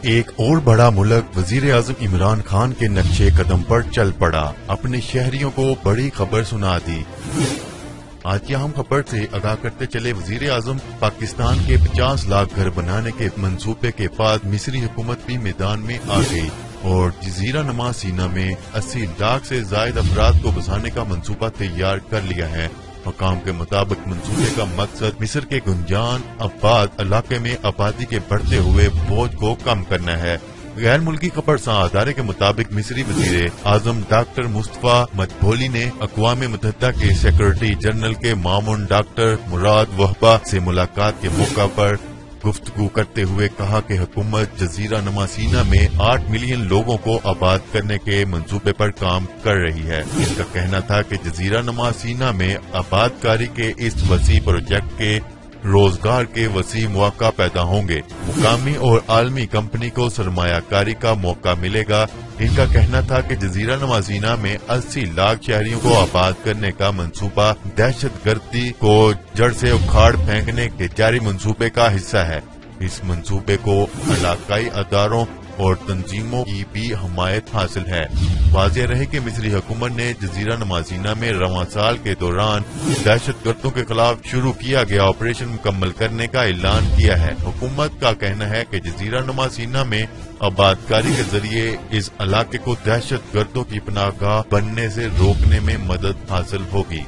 ایک اور بڑا ملک وزیر اعظم عمران خان کے نقشے قدم پر چل پڑا، اپنے شہریوں کو بڑی خبر سنا دی۔ آج کی اہم خبر سے آگاہ کرتے چلے، وزیر اعظم پاکستان کے 50 لاکھ گھر بنانے کے منصوبے کے بعد مصری حکومت بھی میدان میں آ گئی اور جزیرہ نما سینا میں 80 لاکھ سے زائد افراد کو بسانے کا منصوبہ تیار کر لیا ہے۔ حکام کے مطابق منصوبے کا مقصد مصر کے گنجان آباد علاقے میں آبادی کے بڑھتے ہوئے بوجھ کو کم کرنا ہے۔ غیر ملکی خبرساں ادارے کے مطابق مصری وزیر اعظم ڈاکٹر مصطفیٰ مدبولی نے اقوام متحدہ کے سیکرٹری جنرل کے معاون ڈاکٹر مراد وہبہ سے ملاقات کے موقع پر گفتگو کرتے ہوئے کہا کہ حکومت جزیرہ نما سینا میں 8 ملین لوگوں کو آباد کرنے کے منصوبے پر کام کر رہی ہے۔ ان کا کہنا تھا کہ جزیرہ نما سینا میں آباد کاری کے اس وسیع پروجیکٹ کے روزگار کے وسیع مواقع پیدا ہوں گے، مقامی اور عالمی کمپنی کو سرمایہ کاری کا موقع ملے گا۔ ان کا کہنا تھا کہ جزیرہ نما سینا میں 80 لاکھ شہریوں کو آباد کرنے کا منصوبہ دہشت گردی کو جڑ سے اکھاڑ پھینکنے کے جاری منصوبے کا حصہ ہے۔ اس منصوبے کو علاقائی اداروں اور تنظیموں کی بھی حمایت حاصل ہے۔ واضح رہے کہ مصری حکومت نے جزیرہ نما سینا میں رواں سال کے دوران دہشت گردوں کے خلاف شروع کیا گیا آپریشن مکمل کرنے کا اعلان کیا ہے۔ حکومت کا کہنا ہے کہ جزیرہ نما سینا میں آباد کاری کے ذریعے اس علاقے کو دہشت گردوں کی پناہ گاہ بننے سے روکنے میں مدد حاصل ہوگی۔